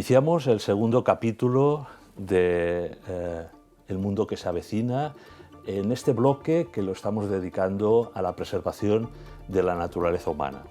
Iniciamos el segundo capítulo de El mundo que se avecina en este bloque que lo estamos dedicando a la preservación de la naturaleza humana.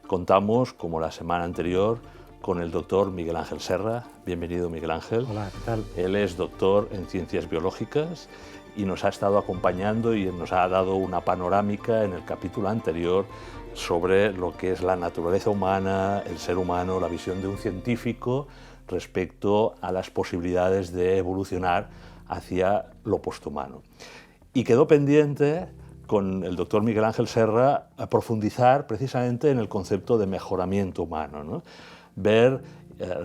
Contamos, como la semana anterior, con el doctor Miguel Ángel Serra. Bienvenido, Miguel Ángel. Hola, ¿qué tal? Él es doctor en Ciencias Biológicas y nos ha estado acompañando y nos ha dado una panorámica en el capítulo anterior sobre lo que es la naturaleza humana, el ser humano, la visión de un científico respecto a las posibilidades de evolucionar hacia lo posthumano. Y quedó pendiente con el doctor Miguel Ángel Serra a profundizar precisamente en el concepto de mejoramiento humano, ¿no? Ver,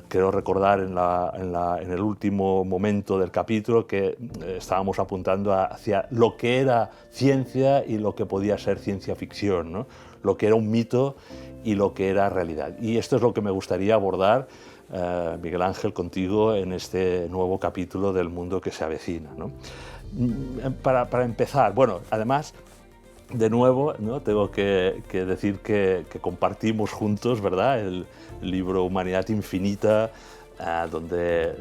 quiero recordar en el último momento del capítulo que estábamos apuntando hacia lo que era ciencia y lo que podía ser ciencia ficción, ¿no? Lo que era un mito y lo que era realidad. Y esto es lo que me gustaría abordar, Miguel Ángel, contigo en este nuevo capítulo del mundo que se avecina, ¿no? Para empezar, bueno, además, de nuevo, ¿no? Tengo que decir que compartimos juntos, ¿verdad?, el libro Humanidad Infinita, donde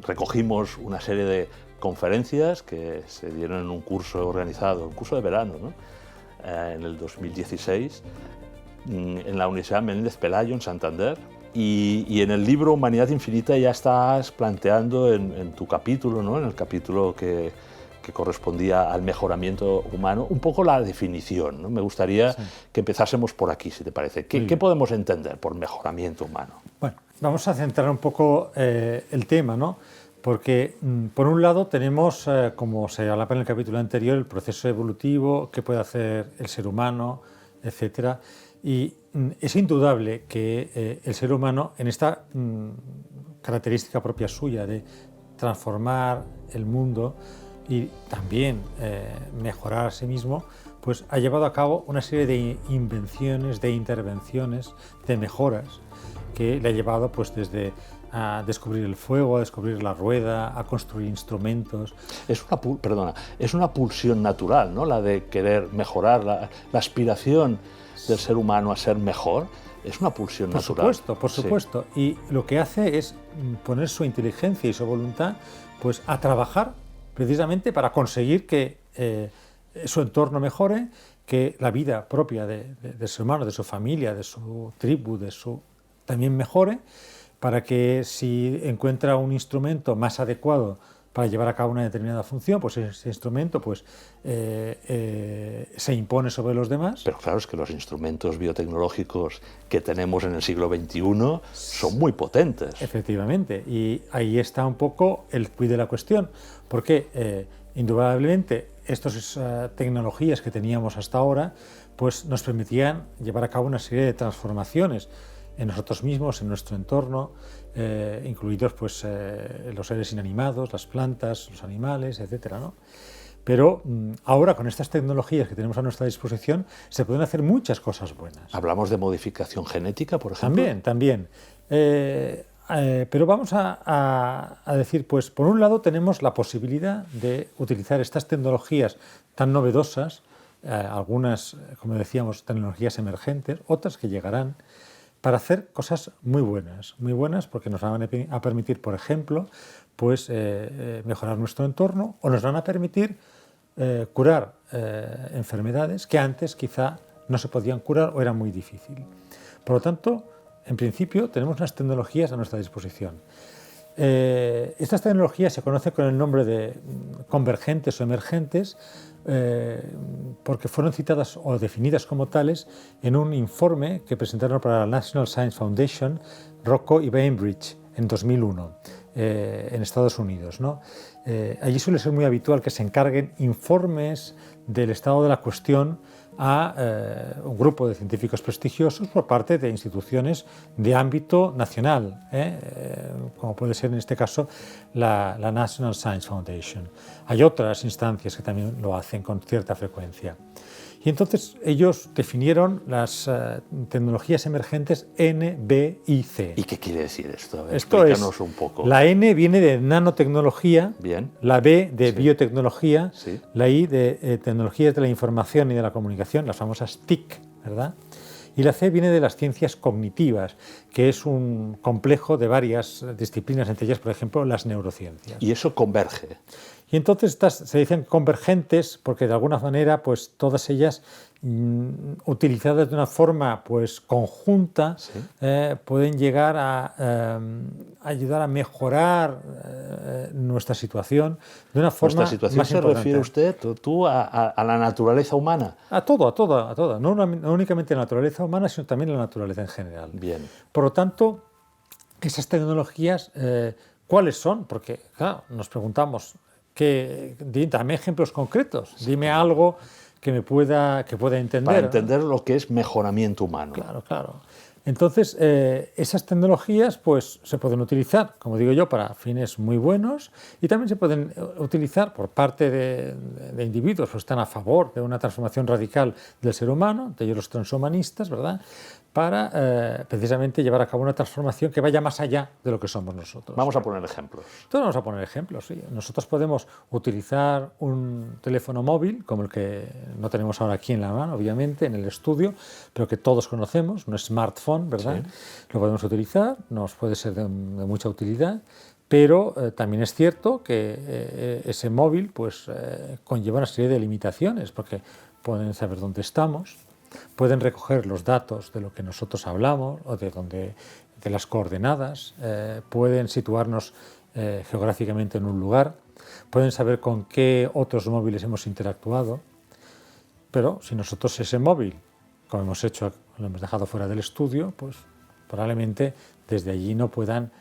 recogimos una serie de conferencias que se dieron en un curso organizado, un curso de verano, ¿no?, en el 2016, en la Universidad Menéndez Pelayo, en Santander. Y en el libro Humanidad Infinita ya estás planteando en tu capítulo, ¿no?, en el capítulo que correspondía al mejoramiento humano, un poco la definición, ¿no? Me gustaría que empezásemos por aquí, si te parece. ¿Qué podemos entender por mejoramiento humano? Bueno, vamos a centrar un poco el tema, ¿no? Porque, por un lado, tenemos, como se hablaba en el capítulo anterior, el proceso evolutivo, qué puede hacer el ser humano, etcétera. Y es indudable que el ser humano, en esta característica propia suya de transformar el mundo y también mejorar a sí mismo, pues ha llevado a cabo una serie de invenciones, de intervenciones, de mejoras que le ha llevado pues desde a descubrir el fuego, a descubrir la rueda, a construir instrumentos. Es una pulsión natural, ¿no?, la de querer mejorar, la aspiración del ser humano a ser mejor. Es una pulsión natural. Por supuesto. Sí. Y lo que hace es poner su inteligencia y su voluntad pues a trabajar precisamente para conseguir que su entorno mejore, que la vida propia del ser humano, de su familia, de su tribu, también mejore, para que si encuentra un instrumento más adecuado para llevar a cabo una determinada función, pues ese instrumento pues, se impone sobre los demás. Pero claro, es que los instrumentos biotecnológicos que tenemos en el siglo XXI son muy potentes. Efectivamente, y ahí está un poco el quid de la cuestión, porque indudablemente estas tecnologías que teníamos hasta ahora pues, nos permitían llevar a cabo una serie de transformaciones en nosotros mismos, en nuestro entorno, incluidos pues, los seres inanimados, las plantas, los animales, etcétera, ¿no? Pero ahora, con estas tecnologías que tenemos a nuestra disposición, se pueden hacer muchas cosas buenas. ¿Hablamos de modificación genética, por ejemplo? También. Pero vamos a decir, pues, por un lado tenemos la posibilidad de utilizar estas tecnologías tan novedosas, algunas, como decíamos, tecnologías emergentes, otras que llegarán, para hacer cosas muy buenas porque nos van a permitir, por ejemplo, pues, mejorar nuestro entorno o nos van a permitir curar enfermedades que antes quizá no se podían curar o era muy difícil. Por lo tanto, en principio tenemos unas tecnologías a nuestra disposición. Estas tecnologías se conocen con el nombre de convergentes o emergentes porque fueron citadas o definidas como tales en un informe que presentaron para la National Science Foundation, Rocco y Bainbridge, en 2001, en Estados Unidos, ¿no? Allí suele ser muy habitual que se encarguen informes del estado de la cuestión a un grupo de científicos prestigiosos por parte de instituciones de ámbito nacional, como puede ser en este caso la National Science Foundation. Hay otras instancias que también lo hacen con cierta frecuencia. Y entonces ellos definieron las tecnologías emergentes N, B y C. ¿Y qué quiere decir esto? A ver, esto explícanos un poco. La N viene de nanotecnología, bien, la B de biotecnología, sí, la I de tecnologías de la información y de la comunicación, las famosas TIC, ¿verdad? Y la C viene de las ciencias cognitivas, que es un complejo de varias disciplinas, entre ellas, por ejemplo, las neurociencias. Y eso converge. Y entonces estas se dicen convergentes porque de alguna manera pues todas ellas utilizadas de una forma pues conjunta Sí. Pueden llegar a ayudar a mejorar nuestra situación de una forma ¿Nuestra situación más se importante. refiere usted, tú, a la naturaleza humana? A todo, a todo, a todo. No únicamente a la naturaleza humana, sino también a la naturaleza en general. Bien. Por lo tanto, esas tecnologías, ¿cuáles son? Porque claro, nos preguntamos, dame ejemplos concretos, dime algo que pueda entender. Para entender lo que es mejoramiento humano. Claro, claro. Entonces, esas tecnologías pues, se pueden utilizar, como digo yo, para fines muy buenos y también se pueden utilizar por parte de individuos que están a favor de una transformación radical del ser humano, de ellos los transhumanistas, ¿verdad?, para precisamente llevar a cabo una transformación que vaya más allá de lo que somos nosotros. Vamos a poner ejemplos. Entonces vamos a poner ejemplos, sí. Nosotros podemos utilizar un teléfono móvil, como el que no tenemos ahora aquí en la mano, obviamente, en el estudio, pero que todos conocemos, un smartphone, ¿verdad? Sí. Lo podemos utilizar, nos puede ser de mucha utilidad, pero también es cierto que ese móvil pues, conlleva una serie de limitaciones, porque pueden saber dónde estamos, pueden recoger los datos de lo que nosotros hablamos o de las coordenadas, pueden situarnos geográficamente en un lugar, pueden saber con qué otros móviles hemos interactuado, pero si nosotros ese móvil, como hemos hecho, lo hemos dejado fuera del estudio, pues probablemente desde allí no puedan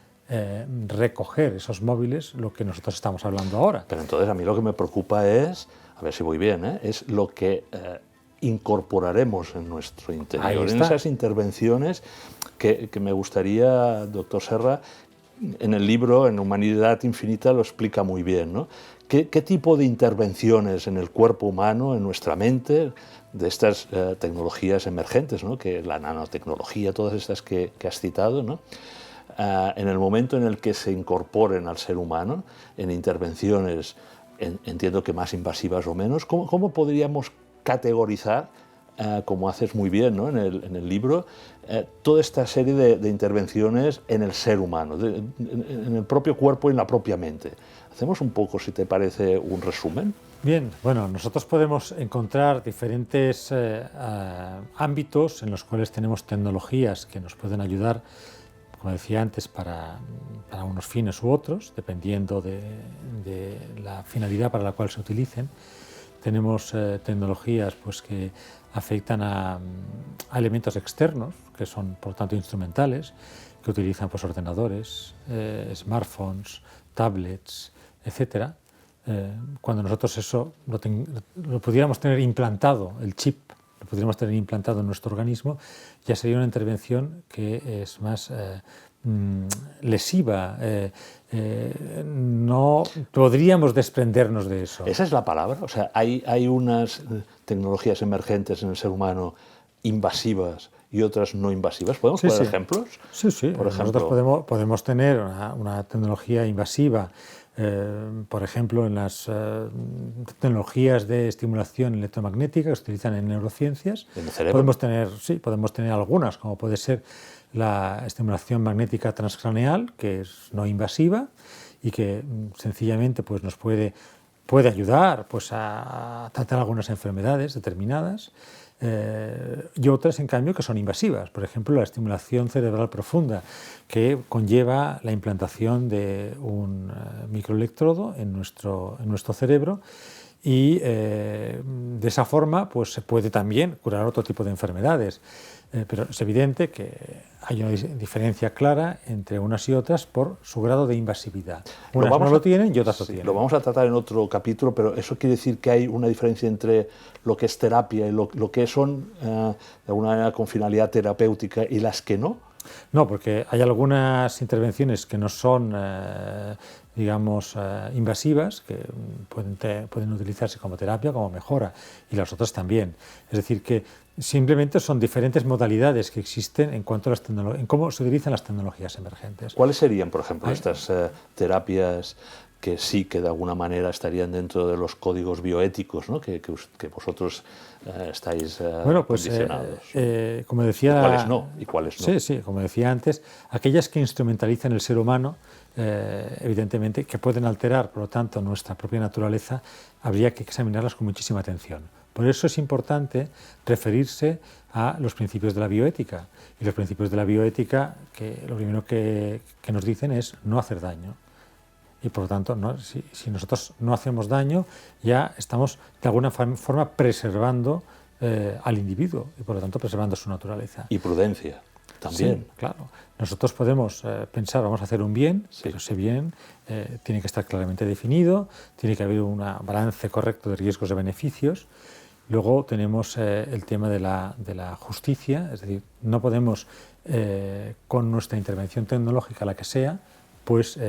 recoger esos móviles lo que nosotros estamos hablando ahora. Pero entonces a mí lo que me preocupa es, a ver si voy bien, es lo que incorporaremos en nuestro interior, en esas intervenciones que me gustaría, doctor Serra, en el libro, en Humanidad Infinita, lo explica muy bien, ¿no? ¿Qué tipo de intervenciones en el cuerpo humano, en nuestra mente, de estas tecnologías emergentes, ¿no?, que la nanotecnología, todas estas que has citado, ¿no?, en el momento en el que se incorporen al ser humano, en intervenciones, entiendo que más invasivas o menos, ¿cómo podríamos categorizar, como haces muy bien, ¿no?, en el libro, toda esta serie de intervenciones en el ser humano, en el propio cuerpo y en la propia mente? ¿Hacemos un poco, si te parece, un resumen? Bien, bueno, nosotros podemos encontrar diferentes ámbitos en los cuales tenemos tecnologías que nos pueden ayudar, como decía antes, para unos fines u otros, dependiendo de la finalidad para la cual se utilicen. Tenemos tecnologías pues, que afectan a elementos externos, que son por tanto instrumentales, que utilizan pues, ordenadores, smartphones, tablets, etc. Cuando nosotros eso lo pudiéramos tener implantado, el chip, lo pudiéramos tener implantado en nuestro organismo, ya sería una intervención que es más lesiva, no podríamos desprendernos de eso. Esa es la palabra, o sea, hay unas tecnologías emergentes en el ser humano invasivas y otras no invasivas. ¿Podemos poner ejemplos? Sí, sí. Por ejemplo, nosotros podemos tener una tecnología invasiva, por ejemplo, en las tecnologías de estimulación electromagnética que se utilizan en neurociencias. ¿En el cerebro? Podemos tener algunas, como puede ser la estimulación magnética transcraneal, que es no invasiva y que sencillamente pues, nos puede ayudar pues, a tratar algunas enfermedades determinadas, y otras, en cambio, que son invasivas. Por ejemplo, la estimulación cerebral profunda, que conlleva la implantación de un microelectrodo en nuestro cerebro, y de esa forma pues, se puede también curar otro tipo de enfermedades. Pero es evidente que hay una diferencia clara entre unas y otras por su grado de invasividad. Unas no lo tienen y otras lo tienen. Lo vamos a tratar en otro capítulo, pero eso quiere decir que hay una diferencia entre lo que es terapia y lo que son, de alguna manera, con finalidad terapéutica y las que no. No, porque hay algunas intervenciones que no son, digamos, invasivas, que pueden utilizarse como terapia, como mejora, y las otras también. Es decir, que simplemente son diferentes modalidades que existen en cuanto a en cómo se utilizan las tecnologías emergentes. ¿Cuáles serían, por ejemplo, estas terapias que sí que de alguna manera estarían dentro de los códigos bioéticos, ¿no? que vosotros estáis bueno, pues, condicionados. como decía... ¿Y cuáles no? ¿Y cuáles no? Sí, sí, como decía antes, aquellas que instrumentalizan el ser humano, evidentemente, que pueden alterar, por lo tanto, nuestra propia naturaleza, habría que examinarlas con muchísima atención. Por eso es importante referirse a los principios de la bioética. Y los principios de la bioética, que lo primero que nos dicen es no hacer daño. Y por lo tanto, si nosotros no hacemos daño, ya estamos de alguna forma preservando al individuo y por lo tanto preservando su naturaleza. Y prudencia también. Sí, claro. Nosotros podemos pensar, vamos a hacer un bien, sí, pero ese bien tiene que estar claramente definido, tiene que haber un balance correcto de riesgos y beneficios. Luego tenemos el tema de la justicia, es decir, no podemos, con nuestra intervención tecnológica, la que sea, pues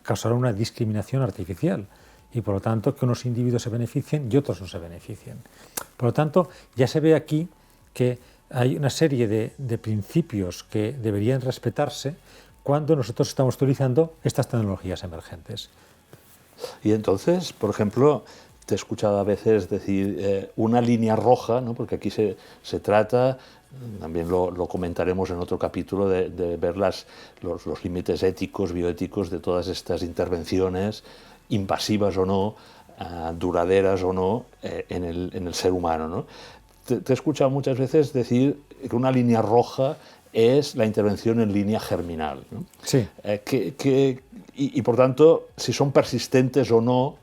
causar una discriminación artificial y por lo tanto que unos individuos se beneficien y otros no se beneficien. Por lo tanto, ya se ve aquí que hay una serie de principios que deberían respetarse cuando nosotros estamos utilizando estas tecnologías emergentes. Y entonces, por ejemplo, te he escuchado a veces decir una línea roja, ¿no? Porque aquí se trata, también lo comentaremos en otro capítulo, de ver los límites éticos, bioéticos de todas estas intervenciones, invasivas o no, duraderas o no, en el ser humano, ¿no? Te he escuchado muchas veces decir que una línea roja es la intervención en línea germinal, ¿no? Sí. Y por tanto, si son persistentes o no,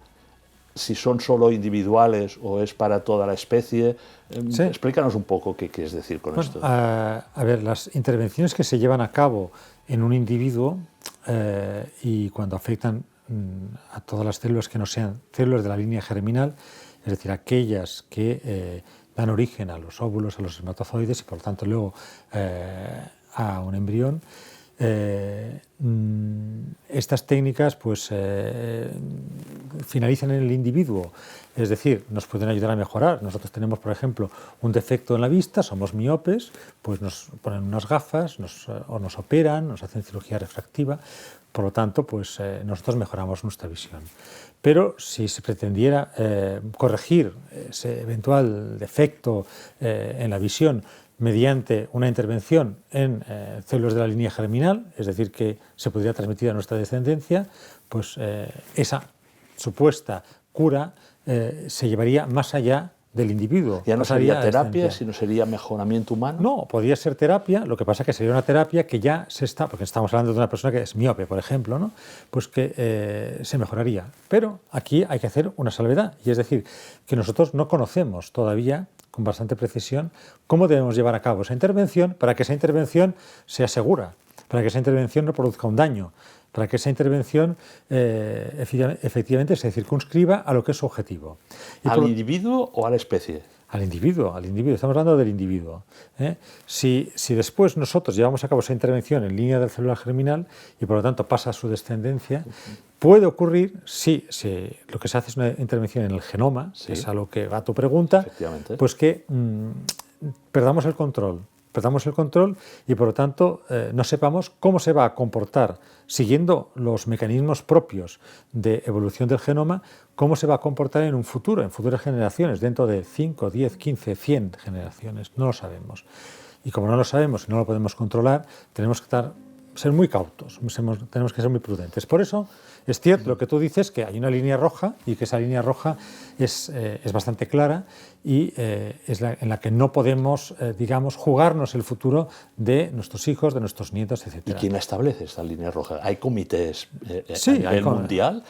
si son solo individuales o es para toda la especie. Sí. Explícanos un poco qué quieres decir con esto. A ver, las intervenciones que se llevan a cabo en un individuo y cuando afectan a todas las células que no sean células de la línea germinal, es decir, aquellas que dan origen a los óvulos, a los espermatozoides y por lo tanto luego a un embrión. Estas técnicas pues finalizan en el individuo, es decir, nos pueden ayudar a mejorar. Nosotros tenemos, por ejemplo, un defecto en la vista, somos miopes, pues nos ponen unas gafas o nos operan, nos hacen cirugía refractiva, por lo tanto, pues nosotros mejoramos nuestra visión. Pero si se pretendiera corregir ese eventual defecto en la visión mediante una intervención en células de la línea germinal, es decir, que se podría transmitir a nuestra descendencia, pues esa supuesta cura se llevaría más allá del individuo. ¿Ya no sería terapia, sino sería mejoramiento humano? No, podría ser terapia, lo que pasa es que sería una terapia que ya se está, porque estamos hablando de una persona que es miope, por ejemplo, ¿no? Pues que se mejoraría. Pero aquí hay que hacer una salvedad, y es decir, que nosotros no conocemos todavía con bastante precisión cómo debemos llevar a cabo esa intervención para que esa intervención sea segura, para que esa intervención no produzca un daño, para que esa intervención efectivamente se circunscriba a lo que es su objetivo. ¿Al individuo o a la especie? Al individuo, estamos hablando del individuo. Si después nosotros llevamos a cabo esa intervención en línea del celular germinal y por lo tanto pasa a su descendencia, puede ocurrir, si lo que se hace es una intervención en el genoma, que es a lo que va tu pregunta, pues que perdamos el control y por lo tanto no sepamos cómo se va a comportar, siguiendo los mecanismos propios de evolución del genoma, cómo se va a comportar en un futuro, en futuras generaciones, dentro de 5, 10, 15, 100 generaciones. No lo sabemos. Y como no lo sabemos y no lo podemos controlar, tenemos que ser muy cautos, tenemos que ser muy prudentes. Por eso es cierto lo que tú dices, que hay una línea roja y que esa línea roja es bastante clara y es en la que no podemos, digamos, jugarnos el futuro de nuestros hijos, de nuestros nietos, etc. ¿Y quién la establece esta línea roja? ¿Hay comités sí, a nivel mundial?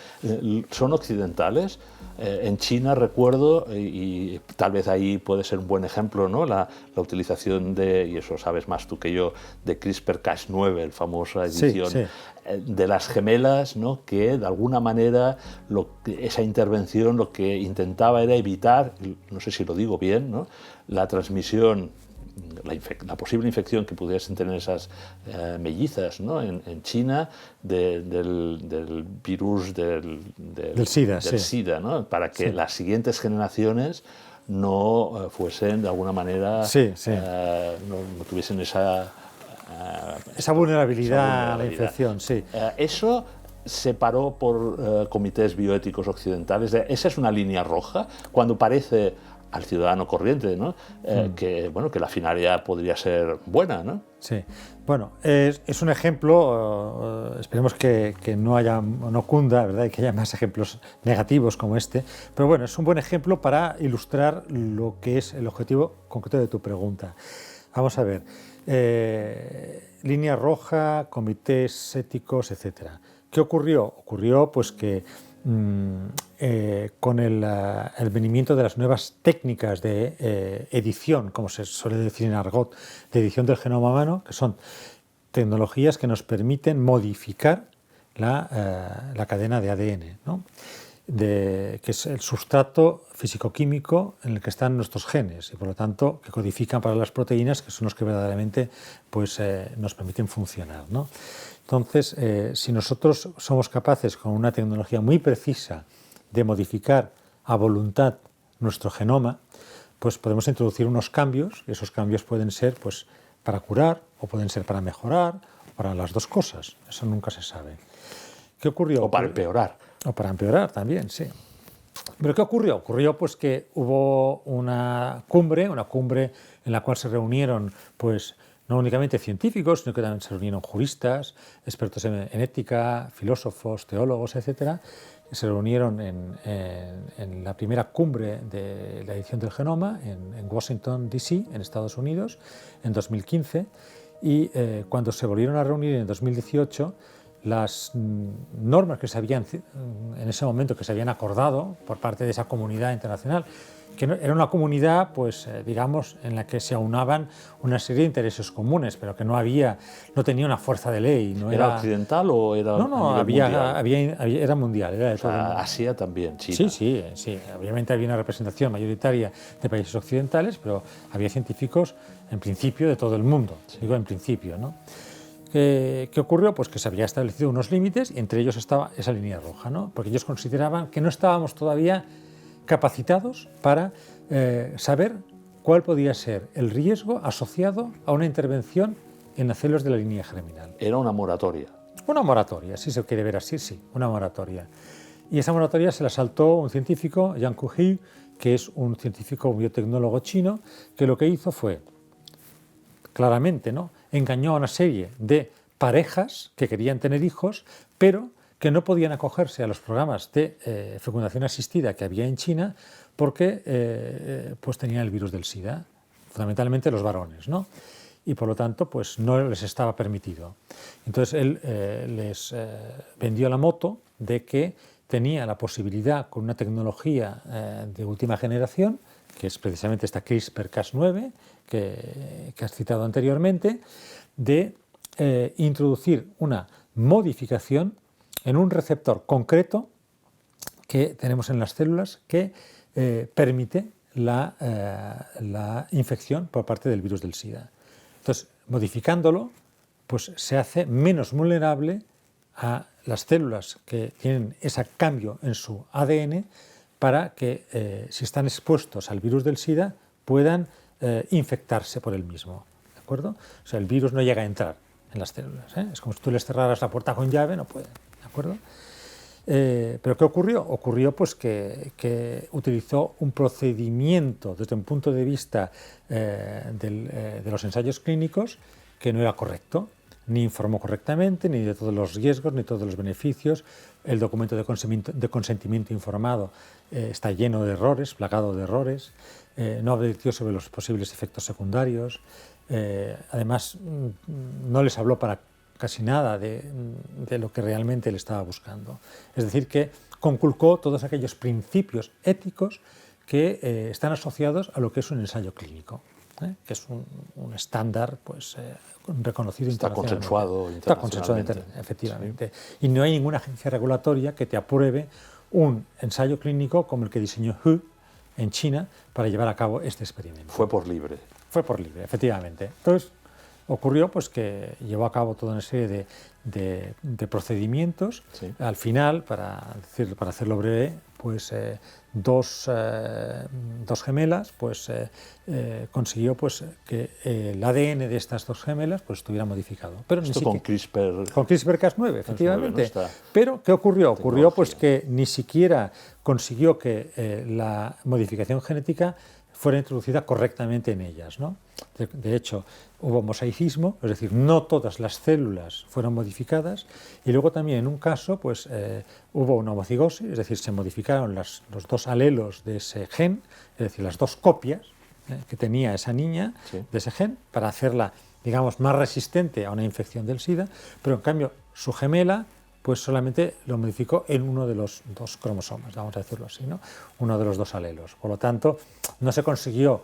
¿Son occidentales? En China recuerdo, y tal vez ahí puede ser un buen ejemplo, ¿no? La utilización y eso sabes más tú que yo, de CRISPR-Cas9, la famosa edición, de las gemelas, ¿no? Que de alguna manera esa intervención lo que intentaba era evitar, no sé si lo digo bien, ¿no? La transmisión, la posible infección que pudiesen tener esas mellizas, ¿no? en China del virus del SIDA, ¿no? Para que las siguientes generaciones no fuesen de alguna manera, no tuviesen esa vulnerabilidad a la infección. Sí. Eso se paró por comités bioéticos occidentales. Esa es una línea roja cuando parece al ciudadano corriente, ¿no? Que, bueno, que la finalidad podría ser buena, ¿no? Sí. Bueno, es un ejemplo, esperemos que no cunda, ¿verdad? Y que haya más ejemplos negativos como este, pero bueno, es un buen ejemplo para ilustrar lo que es el objetivo concreto de tu pregunta. Vamos a ver, línea roja, comités éticos, etcétera. ¿Qué ocurrió? Ocurrió pues que con el venimiento de las nuevas técnicas de edición, como se suele decir en argot, de edición del genoma humano, que son tecnologías que nos permiten modificar la cadena de ADN, ¿no? Que es el sustrato físico-químico en el que están nuestros genes y por lo tanto que codifican para las proteínas, que son los que verdaderamente pues, nos permiten funcionar, ¿no? Entonces, si nosotros somos capaces con una tecnología muy precisa de modificar a voluntad nuestro genoma, pues podemos introducir unos cambios, y esos cambios pueden ser pues, para curar o pueden ser para mejorar, o para las dos cosas, eso nunca se sabe. ¿Qué ocurrió? O para empeorar. O para empeorar también, sí. ¿Pero qué ocurrió? Ocurrió pues, que hubo una cumbre en la cual se reunieron pues, no únicamente científicos, sino que también se reunieron juristas, expertos en ética, filósofos, teólogos, etc. Se reunieron en la primera cumbre de la edición del genoma en Washington, D.C., en Estados Unidos, en 2015, y cuando se volvieron a reunir en 2018, las normas que se habían, en ese momento, que se habían acordado por parte de esa comunidad internacional, que era una comunidad, pues, digamos, en la que se aunaban una serie de intereses comunes, pero que no tenía una fuerza de ley. ¿No ¿Era occidental o era era mundial? Era de todo el mundo. Asia también, China. Sí. Obviamente había una representación mayoritaria de países occidentales, pero había científicos, en principio, de todo el mundo. Sí. Digo en principio, ¿no? ¿Qué ocurrió? Pues que se había establecido unos límites y entre ellos estaba esa línea roja, ¿no? Porque ellos consideraban que no estábamos todavía capacitados para saber cuál podía ser el riesgo asociado a una intervención en las células de la línea germinal. Era una moratoria. Una moratoria, si se quiere ver así, sí, una moratoria. Y esa moratoria se la saltó un científico, Yang Kuhi, que es un científico biotecnólogo chino, que lo que hizo fue, claramente, ¿no?, engañó a una serie de parejas que querían tener hijos, pero que no podían acogerse a los programas de fecundación asistida que había en China porque pues tenían el virus del SIDA, fundamentalmente los varones, ¿no? Y por lo tanto pues no les estaba permitido. Entonces él les vendió la moto de que tenía la posibilidad con una tecnología de última generación, que es precisamente esta CRISPR-Cas9 que has citado anteriormente, de introducir una modificación en un receptor concreto que tenemos en las células que permite la infección por parte del virus del SIDA. Entonces, modificándolo, pues se hace menos vulnerable a las células que tienen ese cambio en su ADN para que, si están expuestos al virus del SIDA, puedan infectarse por el mismo. ¿De acuerdo? O sea, el virus no llega a entrar en las células, ¿eh? Es como si tú les cerraras la puerta con llave, no pueden. ¿De acuerdo? ¿Pero qué ocurrió? Ocurrió pues, que utilizó un procedimiento desde un punto de vista de los ensayos clínicos que no era correcto, ni informó correctamente, ni de todos los riesgos, ni todos los beneficios. El documento de consentimiento informado está lleno de errores, plagado de errores, no advirtió sobre los posibles efectos secundarios, además no les habló para casi nada de lo que realmente él estaba buscando. Es decir, que conculcó todos aquellos principios éticos que están asociados a lo que es un ensayo clínico, que es un estándar pues, reconocido internacionalmente. Está consensuado efectivamente. Sí. Y no hay ninguna agencia regulatoria que te apruebe un ensayo clínico como el que diseñó Hu en China para llevar a cabo este experimento. Fue por libre. Fue por libre, efectivamente. Entonces, ocurrió pues, que llevó a cabo toda una serie de procedimientos. Sí. Al final, para hacerlo breve, pues dos gemelas pues, consiguió pues, que el ADN de estas dos gemelas pues, estuviera modificado. Pero esto con CRISPR. Con CRISPR-Cas9, efectivamente. ¿no? Pero, ¿qué ocurrió? Ocurrió pues, que ni siquiera consiguió que la modificación genética fuera introducida correctamente en ellas, ¿no? De hecho, hubo mosaicismo, es decir, no todas las células fueron modificadas, y luego también en un caso pues, hubo una homocigosis, es decir, se modificaron los dos alelos de ese gen, es decir, las dos copias que tenía esa niña de ese gen, para hacerla, digamos, más resistente a una infección del SIDA, pero en cambio su gemela pues solamente lo modificó en uno de los dos cromosomas, vamos a decirlo así, ¿no? Uno de los dos alelos. Por lo tanto, no se consiguió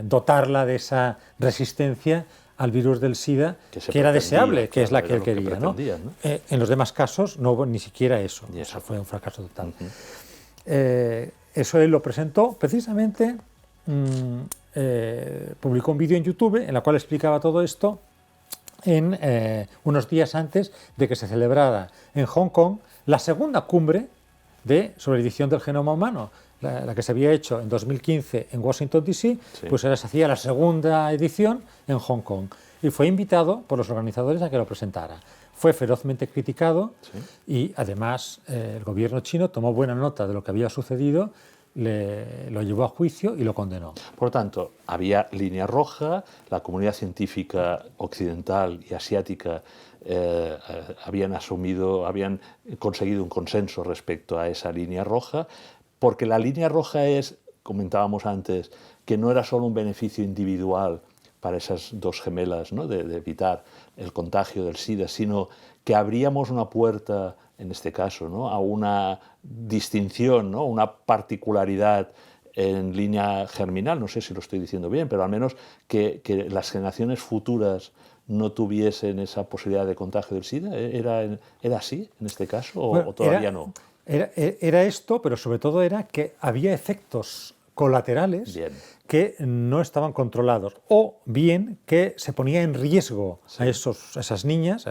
dotarla de esa resistencia al virus del SIDA que era deseable, que es la que él quería, ¿no? En los demás casos no hubo ni siquiera eso, o sea, fue un fracaso total. Eso él lo presentó precisamente, publicó un vídeo en YouTube en el cual explicaba todo esto unos días antes de que se celebrara en Hong Kong la segunda cumbre sobre edición del genoma humano, la que se había hecho en 2015 en Washington, D.C., pues ahora se hacía la segunda edición en Hong Kong. Y fue invitado por los organizadores a que lo presentara. Fue ferozmente criticado y además el gobierno chino tomó buena nota de lo que había sucedido, lo llevó a juicio y lo condenó. Por lo tanto, había línea roja, la comunidad científica occidental y asiática habían conseguido un consenso respecto a esa línea roja, porque la línea roja es, comentábamos antes, que no era solo un beneficio individual para esas dos gemelas, ¿no? de evitar el contagio del SIDA, sino que abríamos una puerta, en este caso, ¿no? a una distinción, ¿no? una particularidad en línea germinal, no sé si lo estoy diciendo bien, pero al menos que las generaciones futuras no tuviesen esa posibilidad de contagio del SIDA. ¿Era así en este caso o todavía no? Era esto, pero sobre todo era que había efectos colaterales que no estaban controlados, o bien que se ponía en riesgo a esas niñas,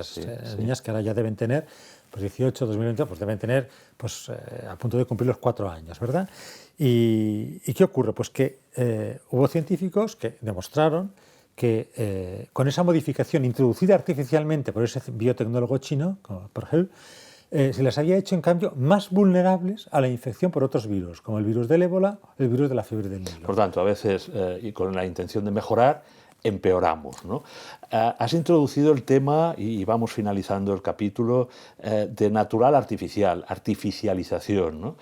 niñas que ahora ya deben tener pues 18, 2020, pues deben tener pues, a punto de cumplir los 4 años, ¿verdad? ¿Y qué ocurre? Pues que hubo científicos que demostraron que con esa modificación introducida artificialmente por ese biotecnólogo chino, por He, se las había hecho, en cambio, más vulnerables a la infección por otros virus, como el virus del ébola, el virus de la fiebre del Nilo. Por tanto, a veces, y con la intención de mejorar, empeoramos, ¿no? Has introducido el tema, y vamos finalizando el capítulo, de natural artificial, artificialización, ¿no?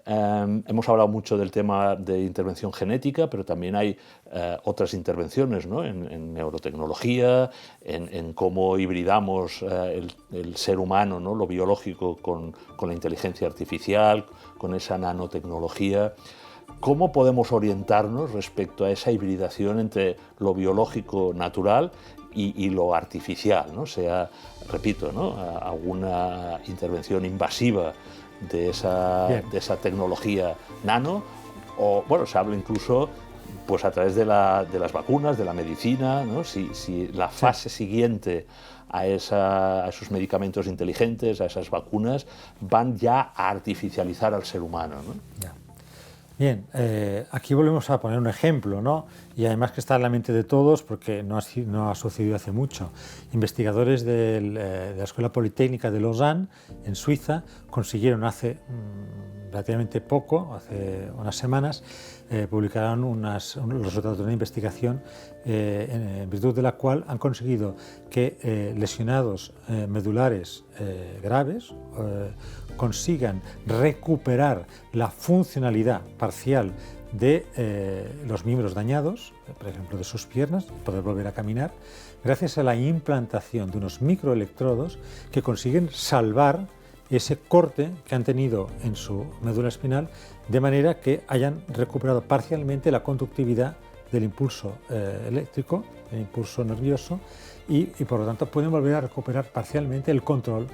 Hemos hablado mucho del tema de intervención genética, pero también hay otras intervenciones, ¿no? en neurotecnología, en cómo hibridamos el ser humano, ¿no? lo biológico con la inteligencia artificial, con esa nanotecnología. ¿Cómo podemos orientarnos respecto a esa hibridación entre lo biológico natural y lo artificial, ¿no? Sea, repito, ¿no? alguna intervención invasiva de esa tecnología nano, o bueno, se habla incluso pues a través de las vacunas, de la medicina, ¿no? Si la fase siguiente a esos medicamentos inteligentes, a esas vacunas, van ya a artificializar al ser humano, ¿no? Ya. Bien, aquí volvemos a poner un ejemplo, ¿no? Y además que está en la mente de todos porque no ha sucedido hace mucho. Investigadores de la Escuela Politécnica de Lausanne, en Suiza, consiguieron hace relativamente poco, hace unas semanas, publicaron los resultados de una investigación en virtud de la cual han conseguido que lesionados medulares graves consigan recuperar la funcionalidad parcial de los miembros dañados, por ejemplo de sus piernas, poder volver a caminar, gracias a la implantación de unos microelectrodos que consiguen salvar ese corte que han tenido en su médula espinal, de manera que hayan recuperado parcialmente la conductividad del impulso eléctrico, el impulso nervioso, y por lo tanto pueden volver a recuperar parcialmente el control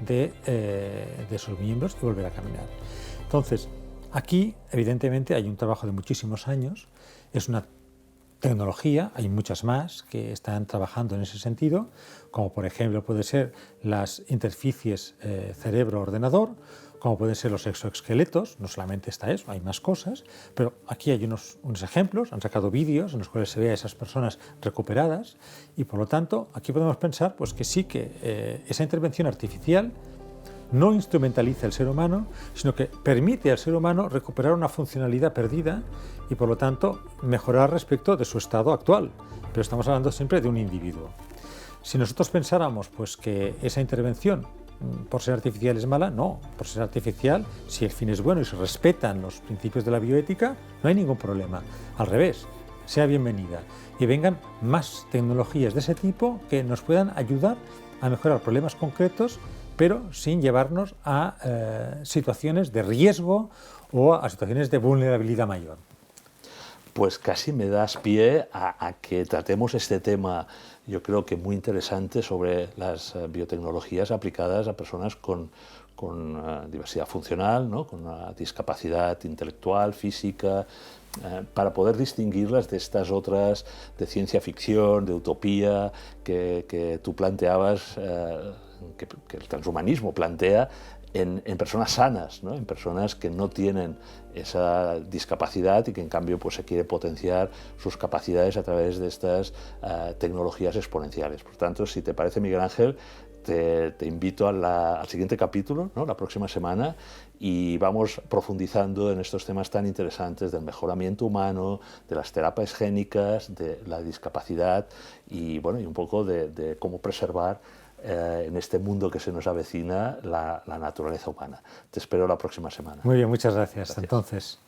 de sus miembros y volver a caminar. Entonces, aquí evidentemente hay un trabajo de muchísimos años, es una tecnología, hay muchas más que están trabajando en ese sentido, como por ejemplo puede ser las interfaces cerebro-ordenador, como pueden ser los exoesqueletos, no solamente está eso, hay más cosas, pero aquí hay unos ejemplos, han sacado vídeos en los cuales se ve a esas personas recuperadas y por lo tanto aquí podemos pensar pues, que sí que esa intervención artificial no instrumentaliza al ser humano, sino que permite al ser humano recuperar una funcionalidad perdida y por lo tanto mejorar respecto de su estado actual, pero estamos hablando siempre de un individuo. Si nosotros pensáramos pues, que esa intervención por ser artificial es mala, no, por ser artificial, si el fin es bueno y se respetan los principios de la bioética, no hay ningún problema. Al revés, sea bienvenida y vengan más tecnologías de ese tipo que nos puedan ayudar a mejorar problemas concretos, pero sin llevarnos a situaciones de riesgo o a situaciones de vulnerabilidad mayor. Pues casi me das pie a que tratemos este tema, yo creo que muy interesante, sobre las biotecnologías aplicadas a personas con diversidad funcional, ¿no? Con una discapacidad intelectual, física, para poder distinguirlas de estas otras de ciencia ficción, de utopía, que tú planteabas, que el transhumanismo plantea en personas sanas, ¿no? En personas que no tienen esa discapacidad y que en cambio pues, se quiere potenciar sus capacidades a través de estas tecnologías exponenciales. Por tanto, si te parece, Miguel Ángel, te invito al siguiente capítulo, ¿no? La próxima semana, y vamos profundizando en estos temas tan interesantes del mejoramiento humano, de las terapias génicas, de la discapacidad y, bueno, y un poco de cómo preservar en este mundo que se nos avecina la naturaleza humana. Te espero la próxima semana. Muy bien, muchas gracias. Entonces.